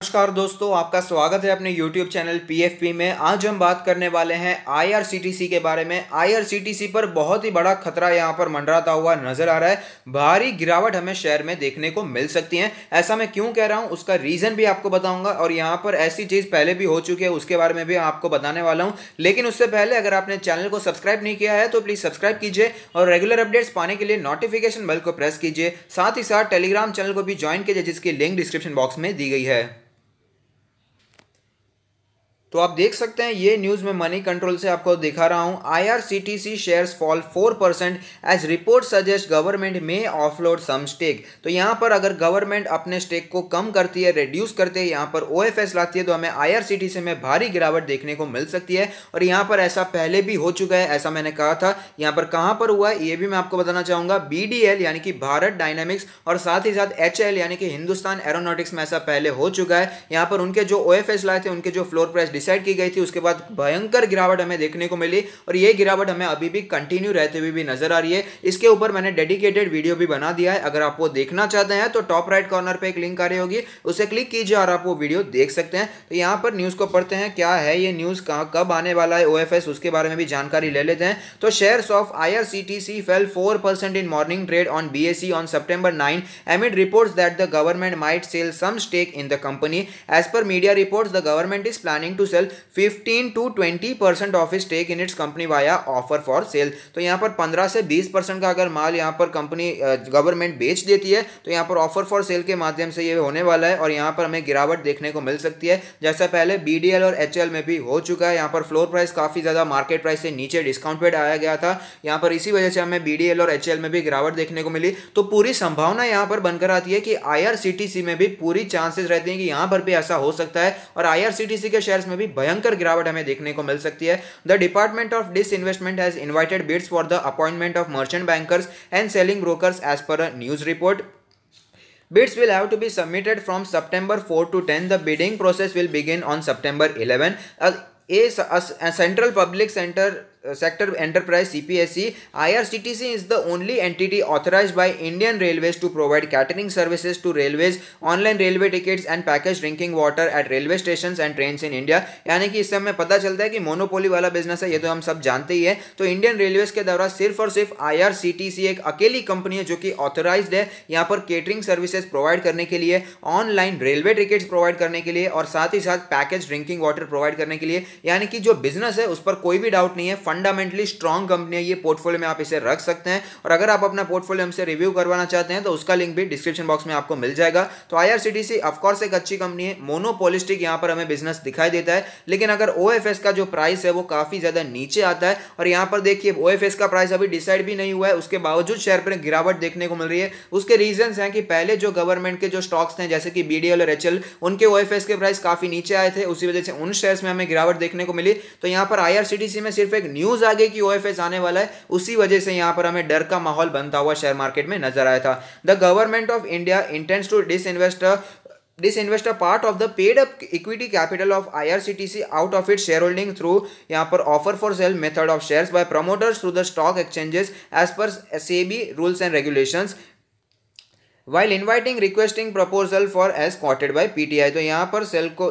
नमस्कार दोस्तों, आपका स्वागत है अपने YouTube चैनल PFP में। आज हम बात करने वाले हैं IRCTC के बारे में। IRCTC पर बहुत ही बड़ा खतरा यहाँ पर मंडराता हुआ नजर आ रहा है। भारी गिरावट हमें शेयर में देखने को मिल सकती है। ऐसा मैं क्यों कह रहा हूँ, उसका रीजन भी आपको बताऊंगा और यहाँ पर ऐसी चीज पहले भी हो चुकी है, उसके बारे में भी आपको बताने वाला हूँ। लेकिन उससे पहले अगर आपने चैनल को सब्सक्राइब नहीं किया है तो प्लीज सब्सक्राइब कीजिए और रेगुलर अपडेट्स पाने के लिए नोटिफिकेशन बेल को प्रेस कीजिए। साथ ही साथ टेलीग्राम चैनल को भी ज्वाइन कीजिए, जिसकी लिंक डिस्क्रिप्शन बॉक्स में दी गई है। तो आप देख सकते हैं ये न्यूज में मनी कंट्रोल से आपको दिखा रहा हूं। IRCTC shares fall 4% as report suggest government may offload some stake. तो यहां पर अगर गवर्नमेंट अपने स्टेक को कम करती है, रिड्यूस करते हैं, यहां पर OFS लाती है, तो हमें IRCTC में भारी गिरावट देखने को मिल सकती है। और यहां पर ऐसा पहले भी हो चुका है, ऐसा मैंने कहा था। यहां पर कहां पर हुआ है ये भी मैं आपको बताना चाहूंगा। BDL यानी कि भारत डायनामिक्स और साथ ही साथ HL यानी कि हिंदुस्तान एरोनॉटिक्स में ऐसा पहले हो चुका है। यहां पर उनके जो OFS लाए थे, उनके जो फ्लोर प्राइस डिसाइड की गई थी, उसके बाद भयंकर गिरावट हमें देखने को मिली और ये गिरावट हमें अभी भी कंटिन्यू रहते हुए भी नजर आ रही है। इसके ऊपर मैंने डेडिकेटेड वीडियो भी बना दिया है। अगर आप वो देखना चाहते हैं तो टॉप राइट कॉर्नर पे एक लिंक आ रही होगी, उसे क्लिक कीजिए और आप वो वीडियो देख सकते हैं। तो यहां पर न्यूज को पढ़ते हैं, क्या है ये न्यूज, कब आने वाला है OFS, उसके बारे में भी जानकारी ले लेते हैं। तो shares of IRCTC fail 4% in morning trade on BSE on September 9 amid reports that the government might sell some stake in the company. As per media reports, the government is planning to sell 15 to 20% of stake in its company via offer for sale. तो यहाँ पर 15 से 20% का अगर माल यहाँ पर company government बेच देती है तो यहाँ पर ऑफर फॉर सेल के माध्यम से ये होने वाला है और यहाँ पर हमें गिरावट देखने को मिल सकती है, जैसा पहले BDL और HL में भी हो चुका है। यहाँ पर फ्लोर प्राइस काफी ज्यादा मार्केट प्राइस से नीचे डिस्काउंट पे आया गया था। यहाँ पर इसी वजह से हमें BDL और HL में भी गिरावट देखने को मिली। तो पूरी संभावना यहाँ पर बनकर आती है कि IRCTC में भी पूरी चांसेस रहते हैं कि यहाँ पर भी ऐसा हो सकता है और IRCTC के शेयर्स में भी भयंकर गिरावट हमें देखने को मिल सकती है। The department of disinvestment has invited bids for the appointment of merchant bankers and selling brokers as per a news report. Bids will have to be submitted from September 4 to 10. The bidding process will begin on September 11. A central public sector enterprise CPSE, IRCTC is the only entity authorized by Indian Railways to provide catering services to railways, online railway tickets and packaged drinking water at railway stations and trains in India. यानी कि इससे हमें पता चलता है कि monopoly वाला business है, ये तो हम सब जानते ही है। तो इंडियन रेलवेज के द्वारा सिर्फ और सिर्फ IRCTC एक अकेली कंपनी है जो कि ऑथराइज्ड है यहाँ पर केटरिंग सर्विसेज प्रोवाइड करने के लिए, ऑनलाइन रेलवे टिकट्स प्रोवाइड करने के लिए और साथ ही साथ पैकेज ड्रिंकिंग वाटर प्रोवाइड करने के लिए। यानी कि जो बिजनेस है उस पर कोई भी डाउट नहीं है, फंडामेंटली स्ट्रॉन्ग कंपनी है ये। पोर्टफोलियो में आप इसे रख सकते हैं और अगर आप अपना पोर्टफोलियो हमसे रिव्यू करवाना चाहते हैं तो उसका लिंक भी डिस्क्रिप्शन बॉक्स में आपको मिल जाएगा। तो IRCTC ऑफ कोर्स एक अच्छी कंपनी है, मोनोपोलिस्टिक यहाँ पर हमें बिजनेस दिखाई देता है। लेकिन अगर OFS का जो प्राइस है वो काफी ज्यादा नीचे आता है और यहाँ पर देखिए OFS का प्राइस अभी डिसाइड भी नहीं हुआ है, उसके बावजूद शेयर पर गिरावट देखने को मिल रही है। उसके रीजन हैं कि पहले जो गवर्नमेंट के जो स्टॉक्स थे जैसे कि BDL और HL, उनके OFS के प्राइस काफी नीचे आए थे, उसी वजह से उन शेयर्स में हमें गिरावट देखने को मिली। तो यहाँ पर IRCTC में सिर्फ एक न्यूज आ गई कि OFS आने वाला है, उसी वजह से यहाँ पर हमें डर का माहौल बनता हुआ शेयर मार्केट में नजर आया था। The government of India intends to disinvest a part of the paid up equity capital of IRCTC out of its shareholding through यहाँ पर offer for sale method of shares by promoters through the stock exchanges as per SEBI rules and regulations, while inviting requesting proposal for as quoted by PTI. तो यहाँ पर cell को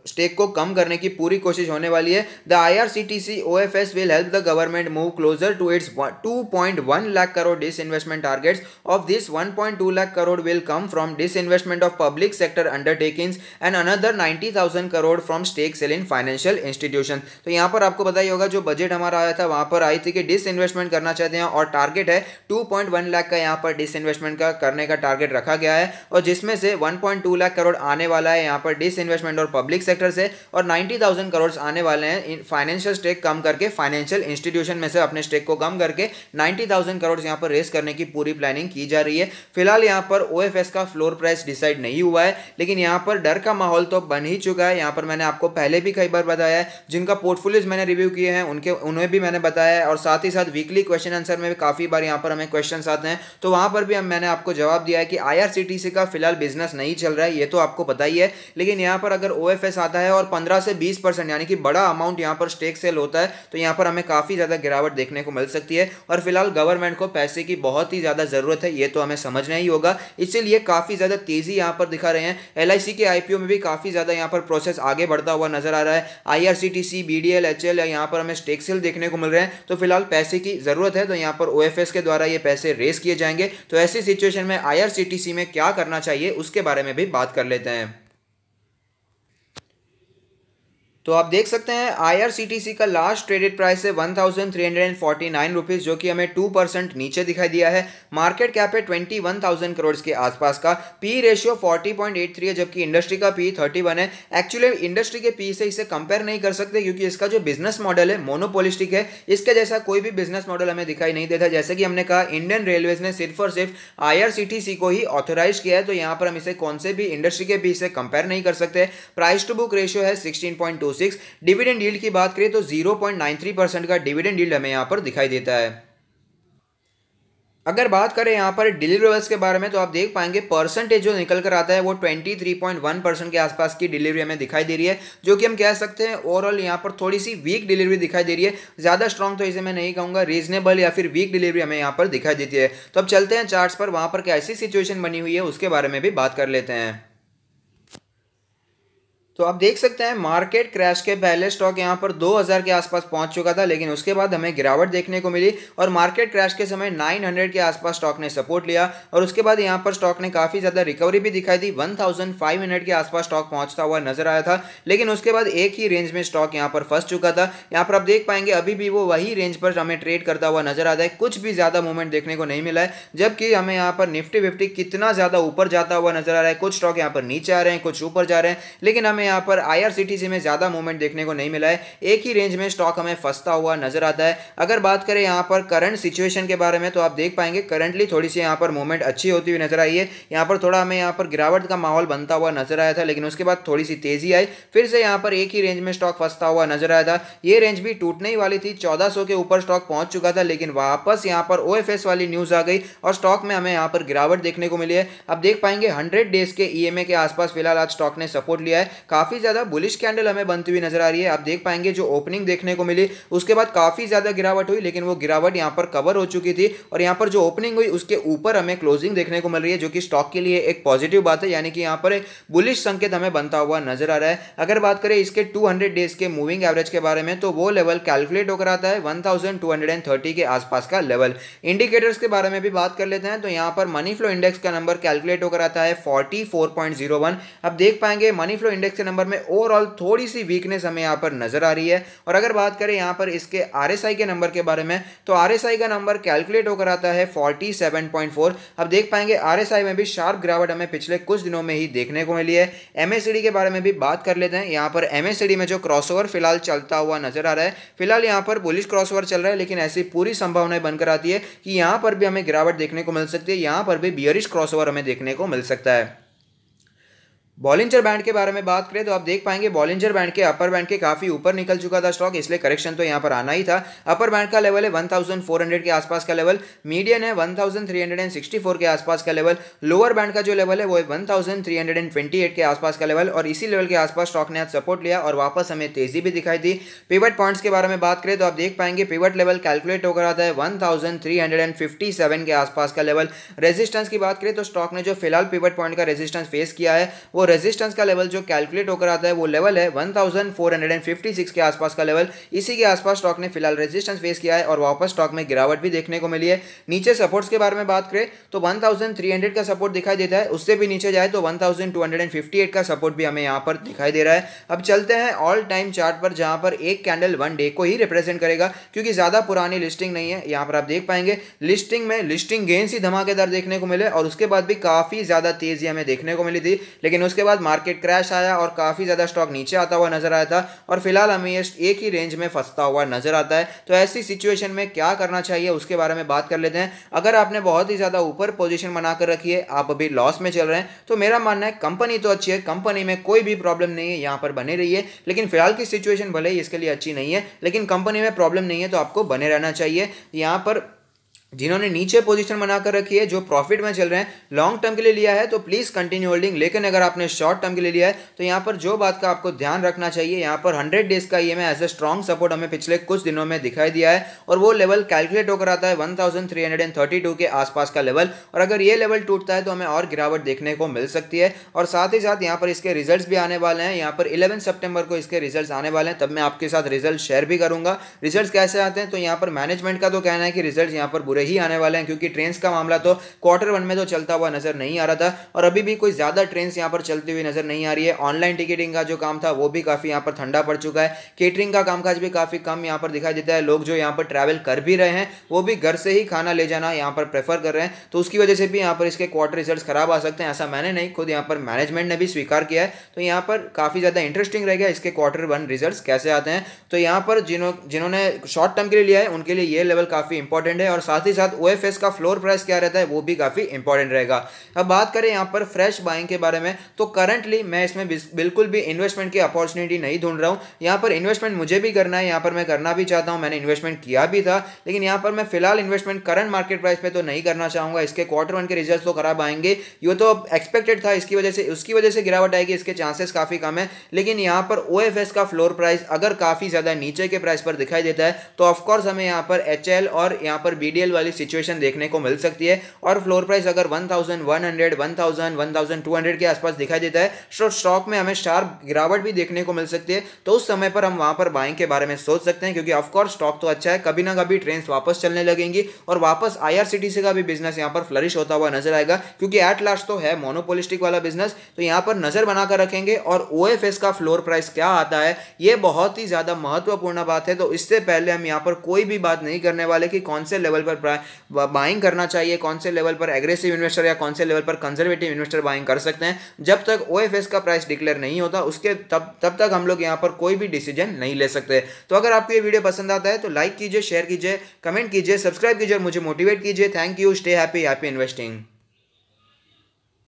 stake को कम करने की पूरी कोशिश होने वाली है। The IRCTC OFS will help the government move closer to its 2.1 lakh crore disinvestment targets. Of this, 1.2 lakh crore will come from disinvestment of public sector undertakings and another 90,000 crore from stake sale in financial institutions. तो यहाँ पर आपको बताइए होगा जो budget हमारा आया था वहाँ पर आई थी कि डिसइन्वेस्टमेंट करना चाहते हैं और टारगेट है 2.1 लाख का यहाँ पर डिसइन्वेस्टमेंट का करने का टारगेट रखा गया है और जिसमें से 1.2 लाख करोड़ आने वाला है यहाँ पर डिसइन्वेस्टमेंट और पब्लिक सेक्टर से और 90,000 करोड़ आने वाले हैं फाइनेंशियल स्टेक कम करके, फाइनेंशियल इंस्टीट्यूशन में से अपने स्टेक को कम करके 90,000 करोड़ यहाँ पर रेस करने की पूरी प्लानिंग की जा रही है। फिलहाल यहाँ पर OFS का फ्लोर प्राइस डिसाइड नहीं हुआ है, लेकिन यहाँ पर डर का माहौल तो बन ही चुका है। यहाँ पर मैंने आपको पहले भी कई बार बताया है, जिनका पोर्टफोलियोज मैंने रिव्यू किए हैं उन्हें भी मैंने बताया है और साथ ही साथ वीकली क्वेश्चन आंसर में भी काफी बार यहाँ पर हमें क्वेश्चन आते हैं तो वहां पर भी मैंने आपको जवाब दिया है कि कि IRCTC का फिलहाल बिजनेस नहीं चल रहा है, ये तो आपको पता ही है। लेकिन यहाँ पर अगर OFS आता है और 15 से 20% यानी कि बड़ा अमाउंट यहाँ पर स्टेक सेल होता है तो यहाँ पर हमें काफी ज्यादा गिरावट देखने को मिल सकती है। और फिलहाल गवर्नमेंट को पैसे की बहुत ही ज्यादा जरूरत है, ये तो हमें समझना ही होगा, इसीलिए काफी ज्यादा तेजी यहाँ पर दिखा रहे हैं। LIC के IPO में भी काफी ज्यादा यहाँ पर प्रोसेस आगे बढ़ता हुआ नजर आ रहा है। IRCTC, BDL, HL यहाँ पर हमें स्टेक सेल देखने को मिल रहे हैं। तो फिलहाल पैसे की जरूरत है, तो यहाँ पर OFS के द्वारा ये पैसे रेस किए जाएंगे। तो ऐसी सिचुएशन में IRCTC में क्या करना चाहिए उसके बारे में भी बात कर लेते हैं। तो आप देख सकते हैं IRCTC का लास्ट ट्रेडेड प्राइस है 1349 रुपीज, जो कि हमें 2% नीचे दिखाई दिया है। मार्केट कैप है 21,000 करोड़ के आसपास का। पी रेशियो 40.83 है, जबकि इंडस्ट्री का पी 31 है। एक्चुअली इंडस्ट्री के पी से इसे कंपेयर नहीं कर सकते क्योंकि इसका जो बिजनेस मॉडल है मोनोपोलिस्टिक है, इसके जैसा कोई भी बिजनेस मॉडल हमें दिखाई नहीं देता। जैसे कि हमने कहा इंडियन रेलवेज ने सिर्फ और सिर्फ IRCTC को ही ऑथोराइज किया है, तो यहाँ पर हम इसे कौन से भी इंडस्ट्री के पी से कंपेयर नहीं कर सकते। प्राइस टू बुक रेशियो है 16.26। डिविडेंड यील्ड की बात करें तो 0.93% का डिविडेंड यील्ड हमें यहां पर दिखाई देता है। अगर बात करें यहाँ पर डिलीवरेबल्स के बारे में तो आप देख पाएंगे परसेंटेज जो निकल कर आता है वो 23.1% के आसपास की डिलीवरी हमें दिखाई दे रही है, जो कि हम कह सकते हैं ओवरऑल यहाँ पर थोड़ी सी वीक डिलीवरी दिखाई दे रही है। ज़्यादा स्ट्रॉन्ग तो इसे मैं नहीं कहूँगा, रीजनेबल या फिर वीक डिलीवरी हमें यहाँ पर दिखाई देती है। तो अब चलते हैं चार्ट्स पर, वहाँ पर कैसी सिचुएशन बनी हुई है उसके बारे में भी बात कर लेते हैं। तो आप देख सकते हैं मार्केट क्रैश के पहले स्टॉक यहां पर 2000 के आसपास पहुंच चुका था, लेकिन उसके बाद हमें गिरावट देखने को मिली और मार्केट क्रैश के समय 900 के आसपास स्टॉक ने सपोर्ट लिया और उसके बाद यहां पर स्टॉक ने काफी ज्यादा रिकवरी भी दिखाई दी। 1500 के आसपास स्टॉक पहुंचता हुआ नजर आया था, लेकिन उसके बाद एक ही रेंज में स्टॉक यहां पर फंस चुका था। यहां पर आप देख पाएंगे अभी भी वो वही रेंज पर हमें ट्रेड करता हुआ नजर आता है, कुछ भी ज्यादा मूवमेंट देखने को नहीं मिला है। जबकि हमें यहाँ पर निफ्टी 50 कितना ज्यादा ऊपर जाता हुआ नजर आ रहा है, कुछ स्टॉक यहाँ पर नीचे आ रहे हैं, कुछ ऊपर जा रहे हैं, लेकिन हमें यहाँ पर IRCTC में ज्यादा मूवमेंट देखने को नहीं मिला है। एक ही रेंज में स्टॉक हमें फंसता हुआ नजर आता है। अगर बात करें यहाँ पर करंट सिचुएशन के बारे में तो आप देख पाएंगे करंटली थोड़ी सी यहाँ पर मूवमेंट अच्छी होती हुई नजर आई है। यहाँ पर थोड़ा हमें यहाँ पर गिरावट का माहौल बनता हुआ नजर आया था, लेकिन उसके बाद थोड़ी सी तेजी आई, फिर से यहाँ पर एक ही रेंज में स्टॉक फंसता हुआ नजर आया था। ये रेंज भी टूटने ही वाली थी, 1400 के ऊपर स्टॉक पहुंच चुका था, लेकिन वापस यहाँ पर OFS वाली न्यूज आ गई और स्टॉक में हमें यहाँ पर गिरावट देखने को मिली है। अब देख पाएंगे 100 डेज के EMA के आसपास फिलहाल आज स्टॉक ने सपोर्ट लिया है। काफी ज्यादा बुलिश कैंडल हमें बनती हुई नजर आ रही है। आप देख पाएंगे जो ओपनिंग देखने को मिली उसके बाद काफी ज्यादा गिरावट हुई, लेकिन वो गिरावट यहाँ पर कवर हो चुकी थी और यहाँ पर जो ओपनिंग हुई उसके ऊपर हमें क्लोजिंग देखने को मिल रही है, जो कि स्टॉक के लिए एक पॉजिटिव बात है, यानी कि यहाँ पर एक बुलिश संकेत हमें बनता हुआ नजर आ रहा है। अगर बात करें इसके 200 डेज के मूविंग एवरेज के बारे में तो वो लेवल कैलकुलेट होकर आता है 1230 के आसपास का लेवल। इंडिकेटर्स के बारे में भी बात कर लेते हैं तो यहाँ पर मनी फ्लो इंडेक्स का नंबर कैलकुलेट होकर आता है 44.01। अब देख पाएंगे मनी फ्लो इंडेक्स के नंबर में ओवरऑल थोड़ी सी वीकनेस हमें यहाँ पर नजर आ रही है। और अगर बात करें यहाँ पर इसके RSI के नंबर के बारे में तो RSI का नंबर कैलकुलेट होकर आता है 47.4। अब देख पाएंगे RSI में भी शार्प गिरावट हमें पिछले कुछ दिनों में ही देखने को मिली है। MACD के बारे में भी बात कर लेते हैं। यहाँ पर MACD में जो क्रॉसओवर फिलहाल चलता हुआ नजर आ रहा है, फिलहाल यहाँ पर बुलिश क्रॉसओवर चल रहा है, लेकिन ऐसी पूरी संभावनाएं बनकर आती है कि यहाँ पर भी हमें गिरावट देखने को मिल सकती है, यहाँ पर भी बियरिश क्रॉसओवर हमें देखने को मिल सकता है। बॉलिंजर बैंड के बारे में बात करें तो आप देख पाएंगे बॉलिंजर बैंड के अपर बैंड के काफी ऊपर निकल चुका था स्टॉक, इसलिए करेक्शन तो यहां पर आना ही था। अपर बैंड का लेवल है 1400 के आसपास का लेवल, मीडियन है 1364 के आसपास का लेवल, लोअर बैंड का जो लेवल है वो है 1328 के आसपास का लेवल और इसी लेवल के आसपास स्टॉक ने आज सपोर्ट लिया और वापस हमें तेजी भी दिखाई दी। पिवट पॉइंट्स के बारे में बात करें तो आप देख पाएंगे पिवट लेवल कैलकुलेट होकर आता है 1357 के आसपास का लेवल। रेजिस्टेंस की बात करें तो स्टॉक ने जो फिलहाल पिवट पॉइंट का रेजिस्टेंस फेस किया है वो रेजिस्टेंस का लेवल जो कैलकुलेट होकर आता है वो लेवल है 1456 के आसपास का लेवल। इसी के आसपास स्टॉक ने फिलहाल रेजिस्टेंस फेस किया है और वापस स्टॉक में गिरावट भी देखने को मिली है। नीचे सपोर्ट्स के बारे में बात करें तो 1300 का सपोर्ट दिखाई देता है, उससे भी नीचे जाए तो 1258 का सपोर्ट भी हमें यहां पर दिखाई दे रहा है। अब चलते हैं ऑल टाइम चार्ट पर, जहां पर एक कैंडल 1 डे को ही रिप्रेजेंट करेगा क्योंकि ज्यादा पुरानी लिस्टिंग नहीं है। यहां पर आप देख पाएंगे लिस्टिंग में लिस्टिंग गेंस ही धमाकेदार देखने को मिले और उसके बाद भी काफी ज्यादा तेजी हमें देखने को मिली थी, लेकिन उसके बाद मार्केट क्रैश आया और काफी ज्यादा स्टॉक नीचे आता हुआ नजर आया था और फिलहाल हमें ये एक ही रेंज में फंसता हुआ नजर आता है। तो ऐसी सिचुएशन में क्या करना चाहिए उसके बारे में बात कर लेते हैं। अगर आपने बहुत ही ज्यादा ऊपर पोजीशन बनाकर रखी है, आप अभी लॉस में चल रहे हैं, तो मेरा मानना है कंपनी तो अच्छी है, कंपनी में कोई भी प्रॉब्लम नहीं है, यहां पर बने रहिए। लेकिन फिलहाल की सिचुएशन भले ही इसके लिए अच्छी नहीं है, लेकिन कंपनी में प्रॉब्लम नहीं है तो आपको बने रहना चाहिए। यहां पर जिन्होंने नीचे पोजीशन बनाकर रखी है, जो प्रॉफिट में चल रहे हैं, लॉन्ग टर्म के लिए लिया है तो प्लीज़ कंटिन्यू होल्डिंग। लेकिन अगर आपने शॉर्ट टर्म के लिए लिया है तो यहाँ पर जो बात का आपको ध्यान रखना चाहिए, यहाँ पर 100 डेज का EMA as a strong support हमें पिछले कुछ दिनों में दिखाई दिया है और वो लेवल कैलकुलेट होकर आता है 1332 के आसपास का लेवल। और अगर ये लेवल टूटता है तो हमें और गिरावट देखने को मिल सकती है। और साथ ही साथ यहाँ पर इसके रिजल्ट्स भी आने वाले हैं। यहाँ पर 11 सितंबर को इसके रिजल्ट्स आने वाले हैं, तब मैं आपके साथ रिजल्ट शेयर भी करूंगा। रिजल्ट्स कैसे आते हैं तो यहाँ पर मैनेजमेंट का तो कहना है कि रिजल्ट्स यहाँ पर बुरे ही आने वाले हैं, क्योंकि ट्रेन्स का मामला तो क्वार्टर 1 में तो चलता हुआ नजर नहीं आ रहा था और अभी भी कोई ज्यादा ट्रेन्स यहाँ पर चलती हुई नजर नहीं आ रही है। ऑनलाइन टिकटिंग का जो काम था वो भी काफी यहाँ पर ठंडा पड़ चुका है। केटरिंग का कामकाज भी काफी कम यहाँ पर दिखाई देता है। लोग जो यहाँ पर ट्रैवल कर भी रहे हैं वो भी घर से ही खाना ले जाना यहाँ पर प्रेफर कर रहे हैं, तो उसकी वजह से भी यहाँ पर इसके क्वार्टर रिजल्ट्स खराब आ सकते हैं। ऐसा मैंने नहीं, खुद यहाँ पर मैनेजमेंट ने भी स्वीकार किया है। तो यहाँ पर काफी ज्यादा इंटरेस्टिंग रहेगा इसके क्वार्टर 1 रिजल्ट्स कैसे आते हैं। तो यहाँ पर जिन्होंने शॉर्ट टर्म के लिए लिया है उनके लिए ये लेवल काफी इंपॉर्टेंट है और साथ ही साथ ओएफएस का फ्लोर प्राइस क्या रहता है वो भी काफी इंपॉर्टेंट रहेगा। अब बात करें यहाँ पर फ्रेश बाइंग के बारे में, तो करंटली मैं इसमें बिल्कुल भी इन्वेस्टमेंट की अपॉर्चुनिटी नहीं ढूंढ रहा हूँ। यहाँ पर इन्वेस्टमेंट मुझे भी करना है, यहाँ पर मैं करना भी चाहता हूँ, मैंने इन्वेस्टमेंट किया भी था, लेकिन यहाँ पर मैं फिलहाल इन्वेस्टमेंट करंट मार्केट प्राइस पे तो नहीं करना चाहूंगा। इसके क्वार्टर 1 के रिजल्ट तो खराब आएंगे, ये तो एक्सपेक्टेड था, इसकी वजह से गिरावट आएगी, इसके चांसेस काफी कम है। लेकिन यहाँ पर ओएफएस का फ्लोर प्राइस अगर काफी ज्यादा नीचे के प्राइस पर दिखाई देता है तो ऑफकोर्स हमें यहाँ पर एचएल और यहाँ पर बीडीएल वाली सिचुएशन देखने को मिल सकती है। और फ्लोर प्राइस अगर 1100, 1000, 1200 के आसपास दिखाई देता है तो स्टॉक में हमें शार्प गिरावट भी देखने को मिल सकती है। तो उस समय पर हम वहां पर बाइंग के बारे में सोच सकते हैं, क्योंकि ऑफकोर्स स्टॉक तो अच्छा है, कभी ना कभी ट्रेन वापस चलने लगेंगी और वापस आईआरसीटीसी का भी बिजनेस यहाँ पर फ्लरिश होता हुआ नजर आएगा, क्योंकि एट लास्ट तो है मोनोपोलिस्टिक वाला बिजनेस। तो यहाँ पर नजर बनाकर रखेंगे और ओएफएस का फ्लोर प्राइस क्या आता है ये बहुत ही ज्यादा महत्वपूर्ण बात है। तो इससे पहले हम यहाँ पर कोई भी बात नहीं करने वाले कि कौन से लेवल पर बाइंग करना चाहिए, कौन से लेवल पर एग्रेसिव इन्वेस्टर या कौन से लेवल पर कंजर्वेटिव इन्वेस्टर बाइंग कर सकते हैं। जब तक ओएफएस का प्राइस डिक्लेयर नहीं होता उसके तब तक हम लोग यहाँ पर कोई भी डिसीजन नहीं ले सकते। तो अगर आपको ये वीडियो पसंद आता है तो लाइक कीजिए, शेयर कीजिए, कमेंट कीजिए, सब्सक्राइब कीजिए और मुझे मोटिवेट कीजिए। Thank you, stay happy, happy investing.